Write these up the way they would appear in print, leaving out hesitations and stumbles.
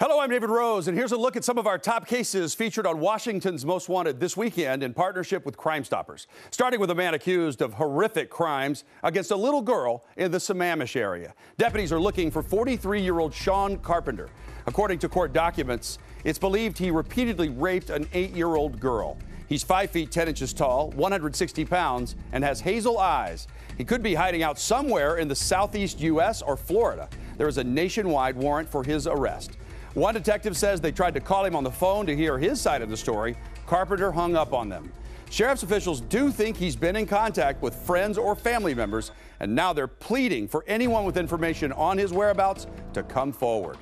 Hello, I'm David Rose, and here's a look at some of our top cases featured on Washington's Most Wanted this weekend in partnership with Crime Stoppers. Starting with a man accused of horrific crimes against a little girl in the Sammamish area. Deputies are looking for 43-year-old Shawn Carpenter. According to court documents, it's believed he repeatedly raped an 8-year-old girl. He's 5 feet 10 inches tall, 160 pounds, and has hazel eyes. He could be hiding out somewhere in the southeast U.S. or Florida. There is a nationwide warrant for his arrest. One detective says they tried to call him on the phone to hear his side of the story. Carpenter hung up on them. Sheriff's officials do think he's been in contact with friends or family members, and now they're pleading for anyone with information on his whereabouts to come forward.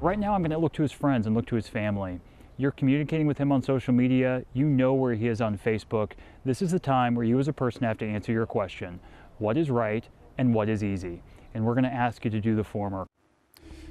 Right now, I'm going to look to his friends and look to his family. You're communicating with him on social media. You know where he is on Facebook. This is the time where you as a person have to answer your question. What is right and what is easy? And we're going to ask you to do the former.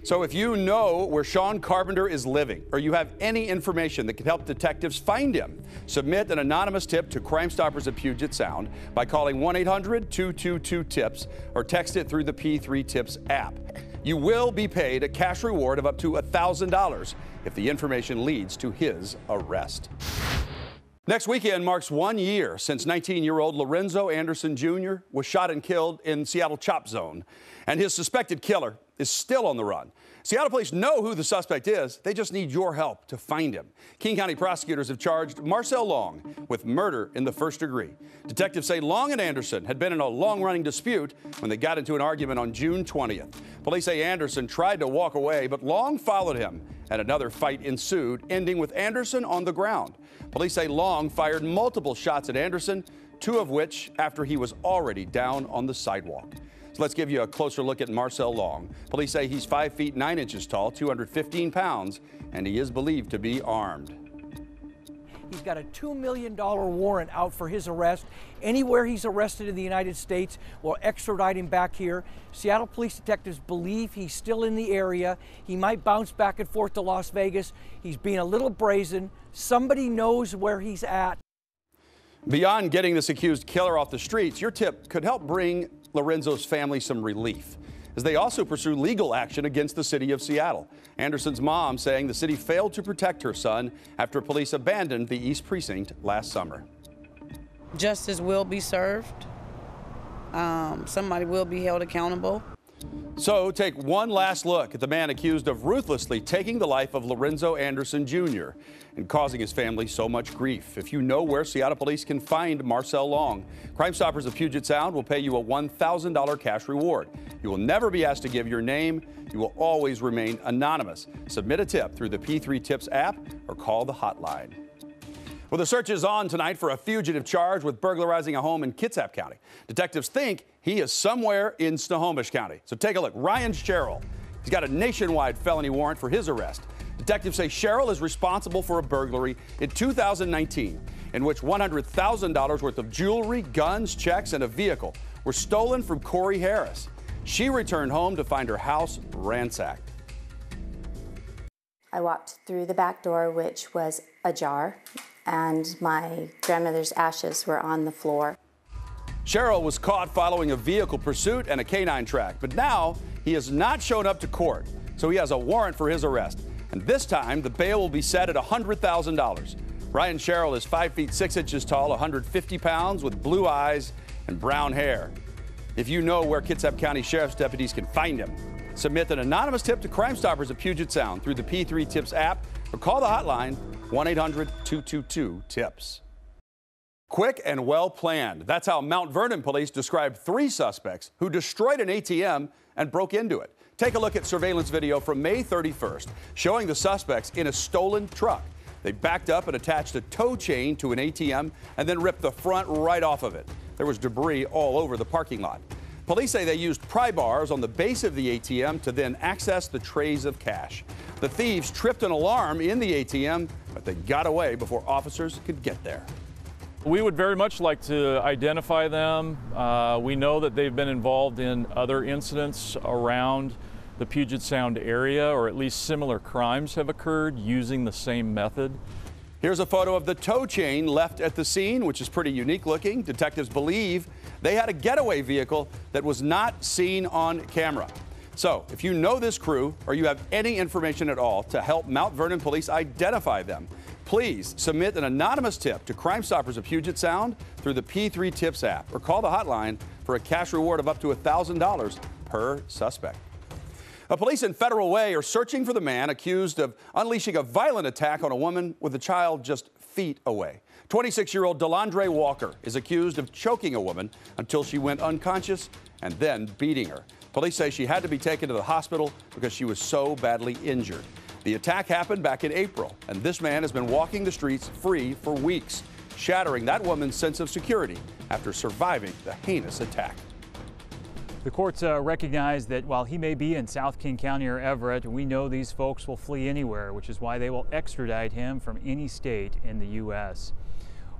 So if you know where Shawn Carpenter is living, or you have any information that can help detectives find him, submit an anonymous tip to Crime Stoppers at Puget Sound by calling 1-800-222-TIPS or text it through the P3 Tips app. You will be paid a cash reward of up to $1,000 if the information leads to his arrest. Next weekend marks 1 year since 19-year-old Lorenzo Anderson Jr. was shot and killed in Seattle Chop Zone, and his suspected killer is still on the run. Seattle police know who the suspect is. They just need your help to find him. King County prosecutors have charged Marcel Long with murder in the first degree. Detectives say Long and Anderson had been in a long-running dispute when they got into an argument on June 20th. Police say Anderson tried to walk away, but Long followed him, and another fight ensued, ending with Anderson on the ground. Police say Long fired multiple shots at Anderson, 2 of which after he was already down on the sidewalk. So let's give you a closer look at Marcel Long. Police say he's 5 feet 9 inches tall, 215 pounds, and he is believed to be armed. He's got a $2 million warrant out for his arrest. Anywhere he's arrested in the United States, we'll extradite him back here. Seattle police detectives believe he's still in the area. He might bounce back and forth to Las Vegas. He's being a little brazen. Somebody knows where he's at. Beyond getting this accused killer off the streets, your tip could help bring Lorenzo's family some relief, as they also pursue legal action against the city of Seattle. Anderson's mom saying the city failed to protect her son after police abandoned the East Precinct last summer. Justice will be served. Somebody will be held accountable. So take one last look at the man accused of ruthlessly taking the life of Lorenzo Anderson Jr. and causing his family so much grief. If you know where Seattle police can find Marcel Long, Crime Stoppers of Puget Sound will pay you a $1,000 cash reward. You will never be asked to give your name. You will always remain anonymous. Submit a tip through the P3 Tips app or call the hotline. Well, the search is on tonight for a fugitive charged with burglarizing a home in Kitsap County. Detectives think he is somewhere in Snohomish County. So take a look. Ryan Sherrill. He's got a nationwide felony warrant for his arrest. Detectives say Sherrill is responsible for a burglary in 2019 in which $100,000 worth of jewelry, guns, checks, and a vehicle were stolen from Corey Harris. She returned home to find her house ransacked. I walked through the back door, which was ajar, and my grandmother's ashes were on the floor. Sherrill was caught following a vehicle pursuit and a canine track, but now he has not shown up to court, so he has a warrant for his arrest. And this time, the bail will be set at $100,000. Ryan Sherrill is 5 feet 6 inches tall, 150 pounds, with blue eyes and brown hair. If you know where Kitsap County Sheriff's deputies can find him, submit an anonymous tip to Crime Stoppers of Puget Sound through the P3 Tips app or call the hotline 1-800-222-TIPS. Quick and well planned. That's how Mount Vernon Police described 3 suspects who destroyed an ATM and broke into it. Take a look at surveillance video from May 31st showing the suspects in a stolen truck. They backed up and attached a tow chain to an ATM and then ripped the front right off of it. There was debris all over the parking lot. Police say they used pry bars on the base of the ATM to then access the trays of cash. The thieves tripped an alarm in the ATM, but they got away before officers could get there. We would very much like to identify them. We know that they've been involved in other incidents around the Puget Sound area, or at least similar crimes have occurred using the same method. Here's a photo of the tow chain left at the scene, which is pretty unique looking. Detectives believe they had a getaway vehicle that was not seen on camera. So if you know this crew or you have any information at all to help Mount Vernon Police identify them, please submit an anonymous tip to Crime Stoppers of Puget Sound through the P3 Tips app or call the hotline for a cash reward of up to $1,000 per suspect. Police in Federal Way are searching for the man accused of unleashing a violent attack on a woman with a child just feet away. 26-year-old Delandre Walker is accused of choking a woman until she went unconscious and then beating her. Police say she had to be taken to the hospital because she was so badly injured. The attack happened back in April, and this man has been walking the streets free for weeks, shattering that woman's sense of security after surviving the heinous attack. The courts recognize that while he may be in South King County or Everett, we know these folks will flee anywhere, which is why they will extradite him from any state in the U.S.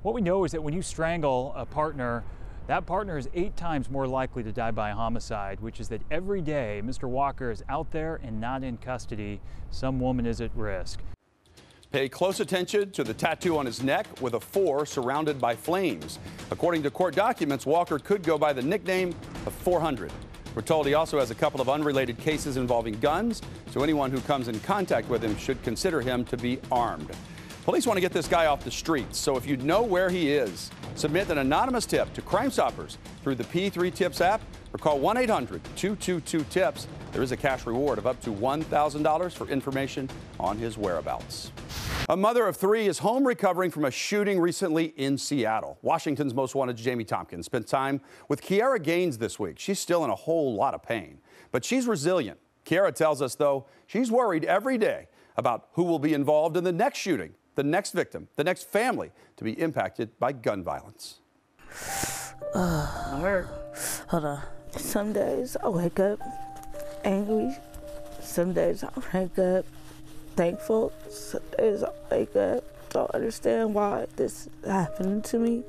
What we know is that when you strangle a partner, that partner is 8 times more likely to die by a homicide, which is that every day Mr. Walker is out there and not in custody, some woman is at risk. Pay close attention to the tattoo on his neck with a 4 surrounded by flames. According to court documents, Walker could go by the nickname of 400. We're told he also has a couple of unrelated cases involving guns, so anyone who comes in contact with him should consider him to be armed. Police want to get this guy off the streets, so if you know where he is, submit an anonymous tip to Crime Stoppers through the P3 Tips app or call 1-800-222-TIPS. There is a cash reward of up to $1,000 for information on his whereabouts. A mother of 3 is home recovering from a shooting recently in Seattle. Washington's Most Wanted Jamie Tompkins spent time with Kiara Gaines this week. She's still in a whole lot of pain, but she's resilient. Kiara tells us, though, she's worried every day about who will be involved in the next shooting, the next victim, the next family to be impacted by gun violence. I hurt. Hold on. Some days I wake up angry. Some days I wake up thankful. Some days I wake up, don't understand why this happened to me.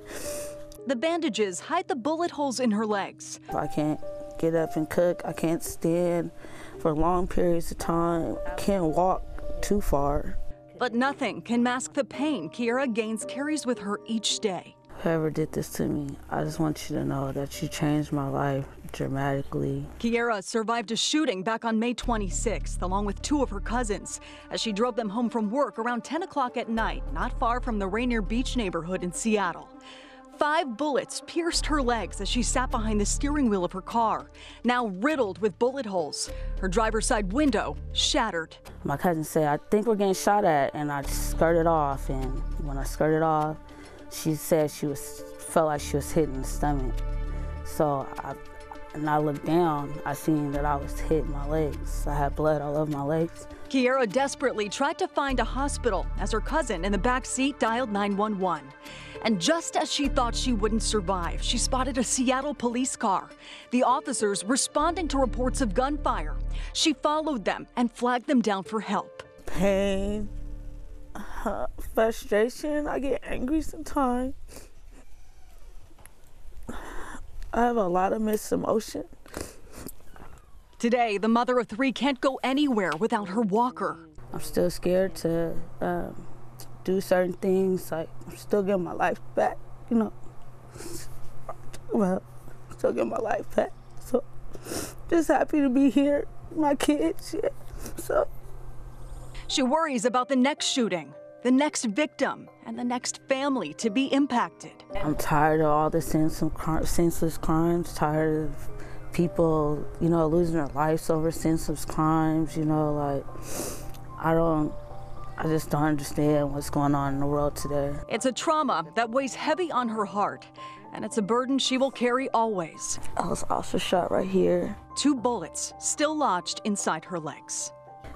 The bandages hide the bullet holes in her legs. I can't get up and cook. I can't stand for long periods of time. I can't walk too far. But nothing can mask the pain Kiara Gaines carries with her each day. Whoever did this to me, I just want you to know that you changed my life dramatically. Kiara survived a shooting back on May 26th, along with 2 of her cousins, as she drove them home from work around 10 o'clock at night, not far from the Rainier Beach neighborhood in Seattle. 5 bullets pierced her legs as she sat behind the steering wheel of her car, now riddled with bullet holes. Her driver's side window shattered. My cousin said, I think we're getting shot at, and I skirted off, and when I skirted off, she said felt like she was hit in the stomach. So I looked down, I seen that I was hit in my legs. I had blood all over my legs. Kiara desperately tried to find a hospital as her cousin in the back seat dialed 911. And just as she thought she wouldn't survive, she spotted a Seattle police car. The officers responding to reports of gunfire. She followed them and flagged them down for help. Pain, frustration, I get angry sometimes. I have a lot of mixed emotion. Today, the mother of 3 can't go anywhere without her walker. I'm still scared to do certain things, like I'm still getting my life back, you know. Well, still getting my life back. So, just happy to be here, my kids, yeah. So. She worries about the next shooting, the next victim, and the next family to be impacted. I'm tired of all the senseless crimes, tired of people, you know, losing their lives over senseless crimes, you know, like, I just don't understand what's going on in the world today. It's a trauma that weighs heavy on her heart, and it's a burden she will carry always. I was also shot right here. 2 bullets still lodged inside her legs.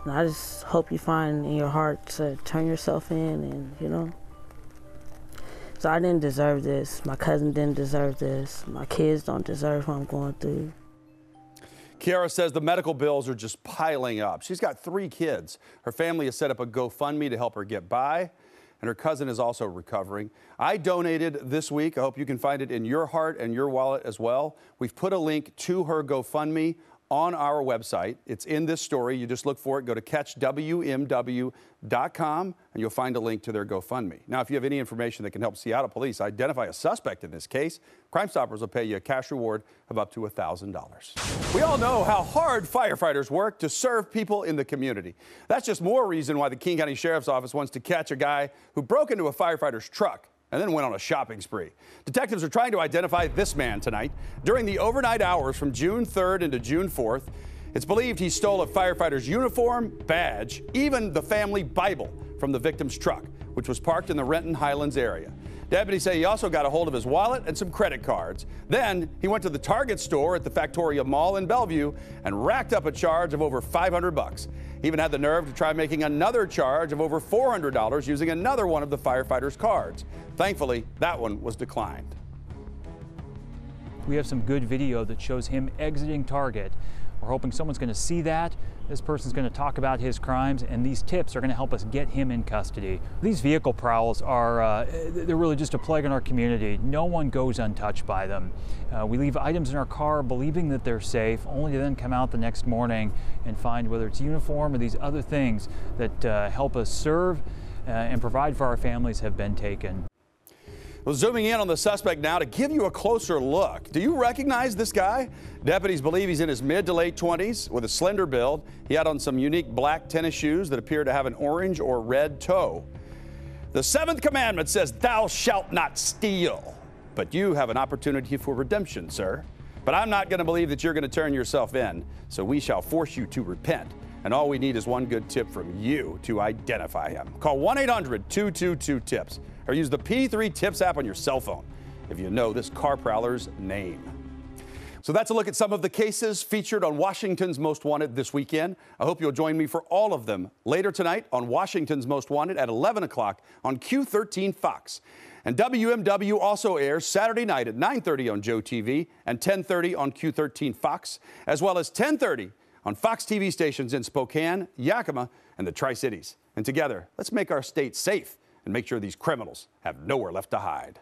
And I just hope you find in your heart to turn yourself in and, you know. So I didn't deserve this. My cousin didn't deserve this. My kids don't deserve what I'm going through. Kiara says the medical bills are just piling up. She's got 3 kids. Her family has set up a GoFundMe to help her get by, and her cousin is also recovering. I donated this week. I hope you can find it in your heart and your wallet as well. We've put a link to her GoFundMe on our website. It's in this story. You just look for it. Go to catchwmw.com, and you'll find a link to their GoFundMe. Now, if you have any information that can help Seattle police identify a suspect in this case, Crime Stoppers will pay you a cash reward of up to $1,000. We all know how hard firefighters work to serve people in the community. That's just more reason why the King County Sheriff's Office wants to catch a guy who broke into a firefighter's truck and then went on a shopping spree. Detectives are trying to identify this man tonight. During the overnight hours from June 3rd into June 4th, it's believed he stole a firefighter's uniform, badge, even the family Bible from the victim's truck, which was parked in the Renton Highlands area. Deputies say he also got a hold of his wallet and some credit cards. Then he went to the Target store at the Factoria Mall in Bellevue and racked up a charge of over $500. He even had the nerve to try making another charge of over $400 using another one of the firefighter's cards. Thankfully, that one was declined. We have some good video that shows him exiting Target. We're hoping someone's going to see that. This person's going to talk about his crimes, and these tips are going to help us get him in custody. These vehicle prowls are they're really just a plague in our community. No one goes untouched by them. We leave items in our car believing that they're safe, only to then come out the next morning and find whether it's uniform or these other things that help us serve and provide for our families have been taken. Well, zooming in on the suspect now to give you a closer look. Do you recognize this guy? Deputies believe he's in his mid to late 20s with a slender build. He had on some unique black tennis shoes that appear to have an orange or red toe. The 7th commandment says, "Thou shalt not steal." But you have an opportunity for redemption, sir. But I'm not going to believe that you're going to turn yourself in, so we shall force you to repent. And all we need is one good tip from you to identify him. Call 1-800-222-TIPS or use the P3 Tips app on your cell phone if you know this car prowler's name. So that's a look at some of the cases featured on Washington's Most Wanted this weekend. I hope you'll join me for all of them later tonight on Washington's Most Wanted at 11 o'clock on Q13 Fox. And WMW also airs Saturday night at 9:30 on Joe TV and 10:30 on Q13 Fox, as well as 10:30 on Fox TV stations in Spokane, Yakima, and the Tri-Cities. And together, let's make our state safe and make sure these criminals have nowhere left to hide.